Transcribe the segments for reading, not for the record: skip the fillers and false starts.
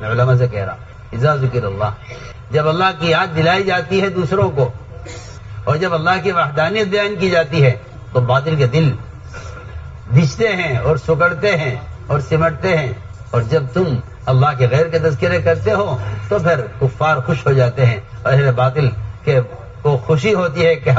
میں علماء سے کہہ رہا ہوں، اذا ذکر اللہ، جب اللہ کی یاد دلائی جاتی ہے دوسروں کو، اور جب اللہ کی وحدانیت بیان کی جاتی ہے تو باطل کے دل بھیجتے ہیں اور سکڑتے ہیں اور سمٹتے ہیں، اور جب تم اللہ کے غیر کے تذکرے کرتے ہو تو پھر کفار خوش ہو جاتے ہیں، اور اہل باطل کو خوشی ہوتی ہے کہ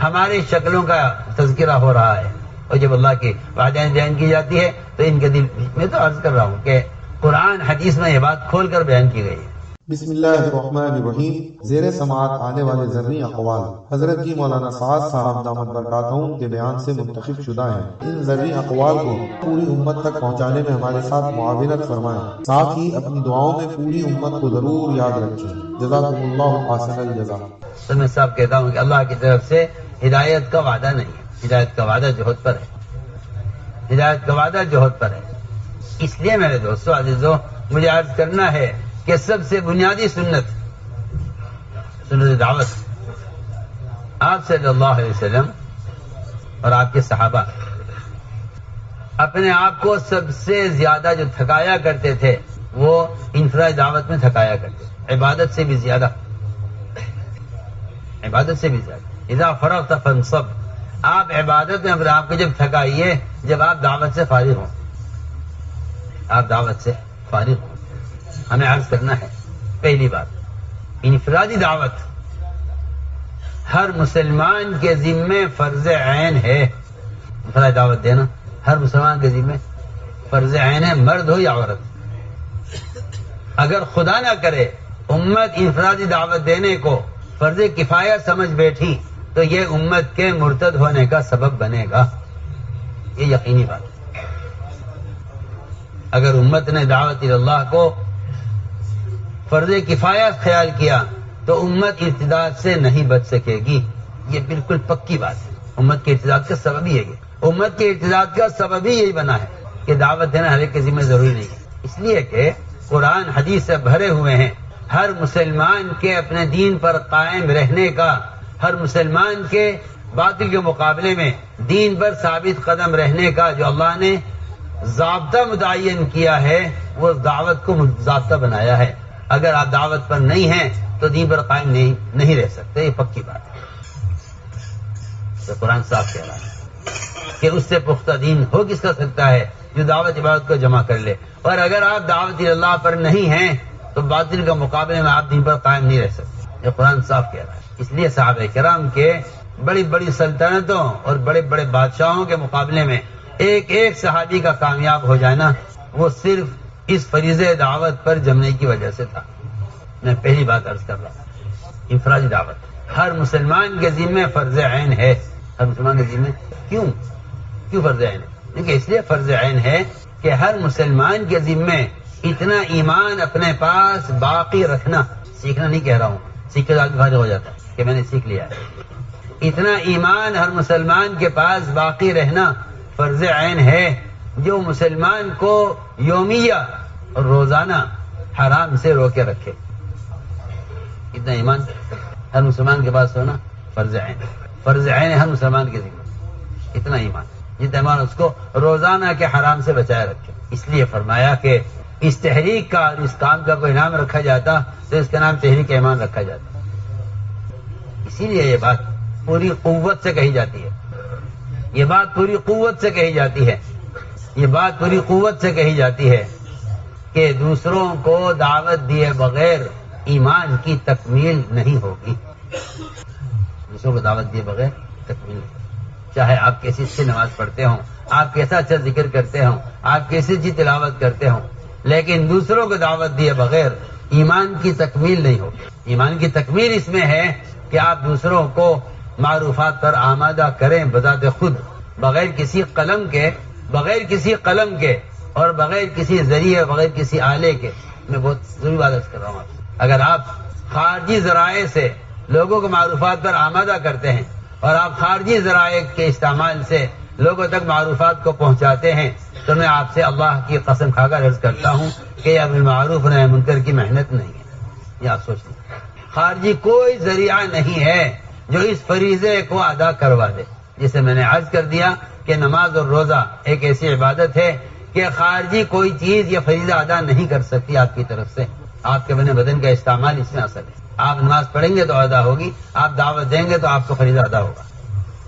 ہماری شکلوں کا تذکرہ ہو رہا ہے، اور جب اللہ کی وحدانیت بیان کی جاتی ہے تو ان کے دل، میں تو عرض کر رہا ہوں کہ قرآن حدیث میں یہ بات کھول کر بیان کی گئی ہے۔ بسم اللہ الرحمن الرحیم۔ زیر سماعت آنے والے ذرنی اقوال حضرت جی مولانا سعد صاحب دامت برکاتہم کے بیان سے منتخب شدہ ہیں۔ ان ذرنی اقوال کو پوری امت تک پہنچانے میں ہمارے ساتھ معاونت فرمائیں، ساتھ ہی اپنی دعاؤں میں پوری امت کو ضرور یاد رکھیں۔ جزاکم اللہ احسن الجزا۔ تو میں صاحب کہتا ہوں کہ اللہ کی طرف سے ہدایت کا وعدہ نہیں ہے، ہدایت کا وعدہ جوہد پر ہے، ہدایت کا وعدہ جوہد پر ہے۔ اس لیے میرے دوستو عزیزو، مجھے عرض کرنا ہے کہ سب سے بنیادی سنت دعوت، آپ صلی اللہ علیہ وسلم اور آپ کے صحابہ اپنے آپ کو سب سے زیادہ جو تھکایا کرتے تھے وہ انفرادی دعوت میں تھکایا کرتے تھے، عبادت سے بھی زیادہ، عبادت سے بھی زیادہ۔ اذا فرغت فانصب، آپ عبادت میں اپنے آپ کو جب تھکائیے جب آپ دعوت سے فارغ ہوں، آپ دعوت سے فارغ ہوں۔ ہمیں عرض کرنا ہے، پہلی بات، انفرادی دعوت ہر مسلمان کے ذمے فرض عین ہے۔ انفرادی دعوت دینا ہر مسلمان کے ذمے فرض عین ہے، مرد ہو یا عورت۔ اگر خدا نہ کرے امت انفرادی دعوت دینے کو فرض کفایہ سمجھ بیٹھی تو یہ امت کے مرتد ہونے کا سبب بنے گا، یہ یقینی بات ہے۔ اگر امت نے دعوت اللہ کو فرض کفایہ خیال کیا تو امت ارتداد سے نہیں بچ سکے گی، یہ بالکل پکی بات ہے۔ امت کے ارتداد کا سبب ہی ہے، امت کے ارتداد کا سبب ہی یہی بنا ہے کہ دعوت دینا ہر ایک کے ذمہ ضروری نہیں ہے، اس لیے کہ قرآن حدیث سے بھرے ہوئے ہیں۔ ہر مسلمان کے اپنے دین پر قائم رہنے کا، ہر مسلمان کے باطل کے مقابلے میں دین پر ثابت قدم رہنے کا جو اللہ نے ضابطہ متعین کیا ہے، وہ دعوت کو ضابطہ بنایا ہے۔ اگر آپ دعوت پر نہیں ہیں تو دین پر قائم نہیں رہ سکتے، یہ پکی بات ہے۔ تو قرآن صاحب کہہ رہا ہے کہ اس سے پختہ دین ہو کس کا سکتا ہے جو دعوت عبادت کو جمع کر لے، اور اگر آپ دعوت اللہ پر نہیں ہیں تو باطل کا مقابلے میں آپ دین پر قائم نہیں رہ سکتے، یہ قرآن صاحب کہہ رہا ہے۔ اس لیے صحابہ کرام کے بڑی بڑی سلطنتوں اور بڑے بڑے بادشاہوں کے مقابلے میں ایک ایک صحابی کا کامیاب ہو جانا وہ صرف اس فریضہ دعوت پر جمنے کی وجہ سے تھا۔ میں پہلی بات عرض کر رہا ہوں، انفرادی دعوت ہر مسلمان کے ذمہ فرض عین ہے۔ ہر مسلمان کے ذمہ کیوں فرض عین ہے؟ دیکھیے اس لیے فرض عین ہے کہ ہر مسلمان کے ذمہ اتنا ایمان اپنے پاس باقی رکھنا، سیکھنا نہیں کہہ رہا ہوں، سیکھ کے آدمی فارغ ہو جاتا ہے کہ میں نے سیکھ لیا ہے، اتنا ایمان ہر مسلمان کے پاس باقی رہنا فرض عین ہے جو مسلمان کو یومیہ اور روزانہ حرام سے روکے رکھے۔ اتنا ایمان ہر مسلمان کے پاس ہونا فرض عین ہے، فرض عین ہے ہر مسلمان کے ذمہ، اتنا ایمان، جتنا ایمان اس کو روزانہ کے حرام سے بچائے رکھے۔ اس لیے فرمایا کہ اس تحریک کا اور اس کام کا کوئی نام رکھا جاتا تو اس کا نام تحریک ایمان رکھا جاتا۔ اسی لیے یہ بات پوری قوت سے کہی جاتی ہے، یہ بات پوری قوت سے کہی جاتی ہے، یہ بات پوری قوت سے کہی جاتی ہے کہ دوسروں کو دعوت دیے بغیر ایمان کی تکمیل نہیں ہوگی، دوسروں کو دعوت دیے بغیر تکمیل نہیں ہوگی۔ چاہے آپ کیسی اچھی نماز پڑھتے ہوں، آپ کیسا اچھا ذکر کرتے ہوں، آپ کیسی اچھی تلاوت کرتے ہوں، لیکن دوسروں کو دعوت دیے بغیر ایمان کی تکمیل نہیں ہوگی۔ ایمان کی تکمیل اس میں ہے کہ آپ دوسروں کو معروفات پر آمادہ کریں بذات خود، بغیر کسی قلم کے اور بغیر کسی ذریعے، بغیر کسی آلے کے۔ میں بہت ضروری بات کر رہا ہوں آپ سے، اگر آپ خارجی ذرائع سے لوگوں کو معروفات پر آمادہ کرتے ہیں اور آپ خارجی ذرائع کے استعمال سے لوگوں تک معروفات کو پہنچاتے ہیں تو میں آپ سے اللہ کی قسم کھا کر عرض کرتا ہوں کہ یہ امر معروف نہی منکر کی محنت نہیں ہے، یہ آپ سوچ لیں۔ خارجی کوئی ذریعہ نہیں ہے جو اس فریضے کو ادا کروا دے۔ جسے میں نے عرض کر دیا کہ نماز اور روزہ ایک ایسی عبادت ہے کہ خارجی کوئی چیز یہ فریضہ ادا نہیں کر سکتی آپ کی طرف سے. آپ کے بنے بدن کا استعمال اس میں اصل ہے. آپ نماز پڑھیں گے تو ادا ہوگی، آپ دعوت دیں گے تو آپ کو فریضہ ادا ہوگا.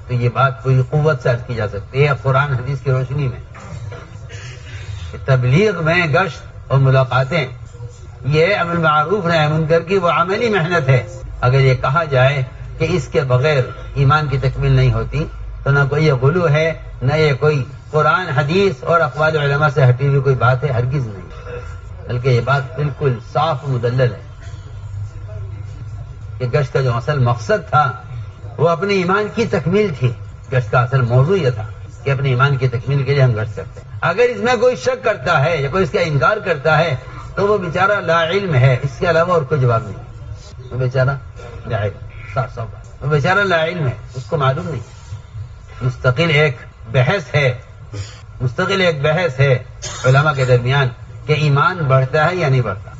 تو یہ بات پوری قوت سے عرض کی جا سکتی ہے قرآن حدیث کی روشنی میں. تبلیغ میں گشت اور ملاقاتیں یہ امر معروف نہی منکر کی وہ عملی محنت ہے. اگر یہ کہا جائے کہ اس کے بغیر ایمان کی تکمیل نہیں ہوتی تو نہ کوئی یہ غلو ہے، نہ یہ کوئی قرآن حدیث اور اقوال علماء سے ہٹی ہوئی کوئی بات ہے، ہرگز نہیں. بلکہ یہ بات بالکل صاف مدلل ہے کہ گشت کا جو اصل مقصد تھا وہ اپنے ایمان کی تکمیل تھی. گشت کا اصل موضوع یہ تھا کہ اپنے ایمان کی تکمیل کے لیے ہم گشت کرتے ہیں. اگر اس میں کوئی شک کرتا ہے یا کوئی اس کا انکار کرتا ہے تو وہ بیچارہ لا علم ہے، اس کے علاوہ اور کوئی جواب نہیں. وہ بیچارہ لا علم، وہ بیچارہ لا علم ہے، اس کو معلوم نہیں. مستقل ایک بحث ہے علماء کے درمیان کہ ایمان بڑھتا ہے یا نہیں بڑھتا.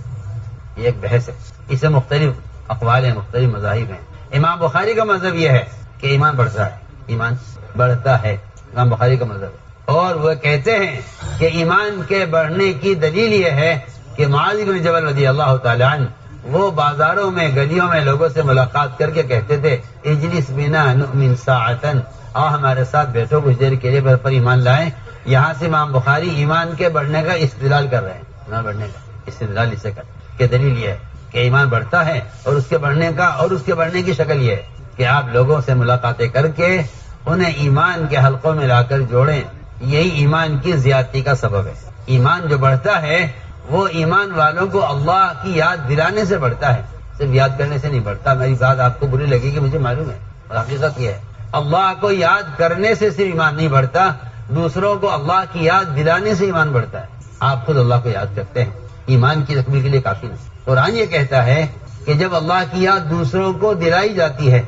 یہ ایک بحث ہے، اسے مختلف اقوال ہیں، مختلف مذاہب ہیں. امام بخاری کا مذہب یہ ہے کہ ایمان بڑھتا ہے، ایمان بڑھتا ہے. امام بخاری کا مذہب ہے. اور وہ کہتے ہیں کہ ایمان کے بڑھنے کی دلیل یہ ہے کہ معاذ بن جبل رضی اللہ تعالی عنہ وہ بازاروں میں گلیوں میں لوگوں سے ملاقات کر کے کہتے تھے اجلس بنا نؤمن ساعتن، آؤ ہمارے ساتھ بیٹھو کچھ دیر کے لیے پر ایمان لائیں. یہاں سے امام بخاری ایمان کے بڑھنے کا استدلال کر رہے ہیں. ایمان بڑھنے کا استدلال اسے کر کہ دلیل یہ ہے کہ ایمان بڑھتا ہے اور اس کے بڑھنے کی شکل یہ ہے کہ آپ لوگوں سے ملاقاتیں کر کے انہیں ایمان کے حلقوں میں لا کر جوڑیں. یہی ایمان کی زیادتی کا سبب ہے. ایمان جو بڑھتا ہے وہ ایمان والوں کو اللہ کی یاد دلانے سے بڑھتا ہے، صرف یاد کرنے سے نہیں بڑھتا. میری بات آپ کو بری لگے گی مجھے معلوم ہے، اور حقیقت یہ ہے اللہ کو یاد کرنے سے صرف ایمان نہیں بڑھتا، دوسروں کو اللہ کی یاد دلانے سے ایمان بڑھتا ہے. آپ خود اللہ کو یاد کرتے ہیں، ایمان کی تکمیل کے لیے کافی نہیں. قرآن یہ کہتا ہے کہ جب اللہ کی یاد دوسروں کو دلائی جاتی ہے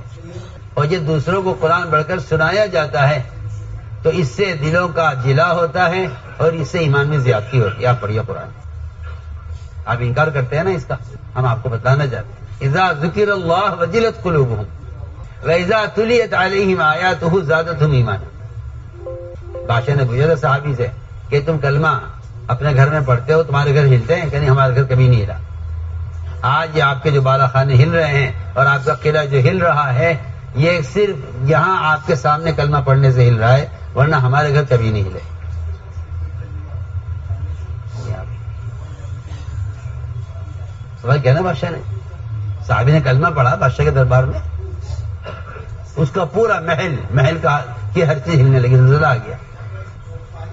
اور جب دوسروں کو قرآن پڑھ کر سنایا جاتا ہے تو اس سے دلوں کا جلا ہوتا ہے اور اس سے ایمان میں زیادتی ہوتی ہے. آپ پڑھیے قرآن. آپ انکار کرتے ہیں نا اس کا، ہم آپ کو بتانا چاہتے ہیں. اذا ذکر اللہ وجلت قلوبہم واذا تلیت علیہم آیاتہ زادتہم ایمانا. بادشاہ نے پوچھا تھا صحابی سے کہ تم کلمہ اپنے گھر میں پڑھتے ہو، تمہارے گھر ہلتے ہیں؟ کہ نہیں، ہمارے گھر کبھی نہیں ہلا. آج آپ کے جو بالا خانے ہل رہے ہیں اور آپ کا قلعہ جو ہل رہا ہے یہ صرف یہاں آپ کے سامنے کلمہ پڑھنے سے ہل رہا ہے، ورنہ ہمارے گھر کبھی نہیں ہلے. سوال کیا نا بادشاہ نے، صحابی نے کلمہ پڑھا بادشاہ کے دربار میں، اس کا پورا محل کی ہر چیز ہلنے لگی، زلزلہ آ گیا.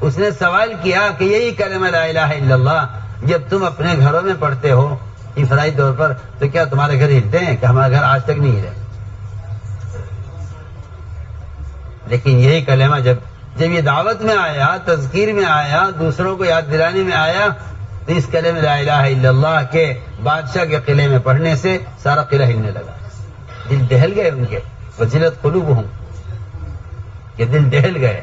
اس نے سوال کیا کہ یہی کلمہ لا الہ الا اللہ جب تم اپنے گھروں میں پڑھتے ہو انفرادی طور پر تو کیا تمہارے گھر ہلتے ہیں؟ کہ ہمارے گھر آج تک نہیں ہلے. لیکن یہی کلمہ جب یہ دعوت میں آیا، تذکیر میں آیا، دوسروں کو یاد دلانے میں آیا تو اس کلمہ لا الہ الا اللہ کے بادشاہ کے قلعے میں پڑھنے سے سارا قلعہ ہلنے لگا. دل دہل گئے ان کے، وجلت قلوبہم، یہ دل دہل گئے.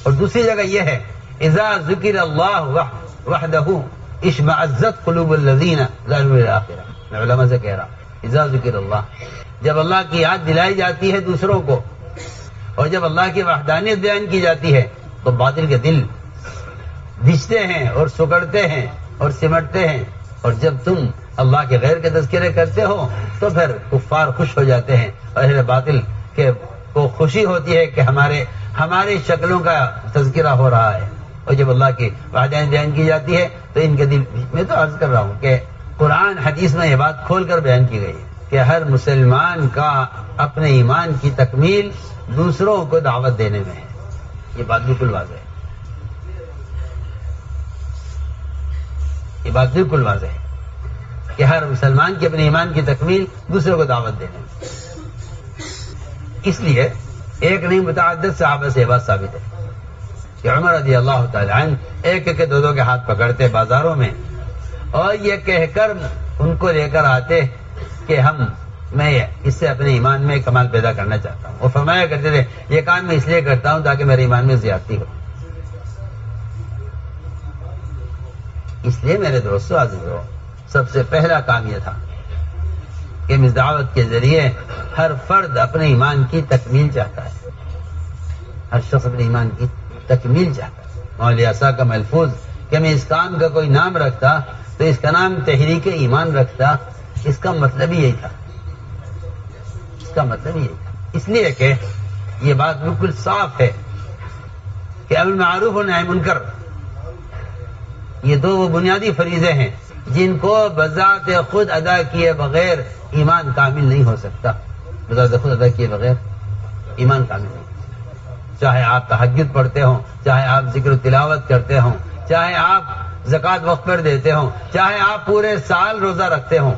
اور دوسری جگہ یہ ہے اذا ذکر اللہ وحدہ اشمئزت قلوب الذین ظلموا الآخرہ. میں علماء سے کہہ رہا ہوں اذا ذکر اللہ، جب اللہ کی یاد دلائی جاتی ہے دوسروں کو اور جب اللہ کی وحدانیت بیان کی جاتی ہے تو باطل کے دل بھجتے ہیں اور سکڑتے ہیں اور سمٹتے ہیں. اور جب تم اللہ کے غیر کے تذکرے کرتے ہو تو پھر کفار خوش ہو جاتے ہیں اور اہل باطل کو خوشی ہوتی ہے کہ ہماری شکلوں کا تذکرہ ہو رہا ہے. اور جب اللہ کی وحدانیت بیان کی جاتی ہے تو ان کے دل، میں تو عرض کر رہا ہوں کہ قرآن حدیث میں یہ بات کھول کر بیان کی گئی ہے کہ ہر مسلمان کا اپنے ایمان کی تکمیل دوسروں کو دعوت دینے میں ہے. یہ بات بالکل واضح ہے، یہ بات بالکل واضح ہے کہ ہر مسلمان کی اپنے ایمان کی تکمیل دوسروں کو دعوت دینے میں. اس لیے ایک نہیں متعدد صحابہ سے یہ بات ثابت ہے کہ عمر رضی اللہ تعالی عنہ ایک ایک دو کے ہاتھ پکڑتے بازاروں میں اور یہ کہہ کر ان کو لے کر آتے کہ میں اس سے اپنے ایمان میں کمال پیدا کرنا چاہتا ہوں. وہ فرمایا کرتے تھے یہ کام میں اس لیے کرتا ہوں تاکہ میرے ایمان میں زیادتی ہو. اس لیے میرے دوستو عزیزو، سب سے پہلا کام یہ تھا کہ اس دعوت کے ذریعے ہر فرد اپنے ایمان کی تکمیل چاہتا ہے، ہر شخص اپنے ایمان کی تکمیل چاہتا ہے. مولیاسا کا ملفوظ کہ میں اس کام کا کوئی نام رکھتا تو اس کا نام تحریک ایمان رکھتا. اس کا مطلب ہی یہی تھا. اس کا مطلب یہی تھا. اس لیے کہ یہ بات بالکل صاف ہے کہ امر معروف اور نہی منکر یہ دو وہ بنیادی فریضے ہیں جن کو بذات خود ادا کیے بغیر ایمان کامل نہیں ہو سکتا. بذات خود ادا کیے بغیر ایمان کامل نہیں. چاہے آپ تہجد پڑھتے ہوں، چاہے آپ ذکر و تلاوت کرتے ہوں، چاہے آپ زکوٰۃ وقت پر دیتے ہوں، چاہے آپ پورے سال روزہ رکھتے ہوں،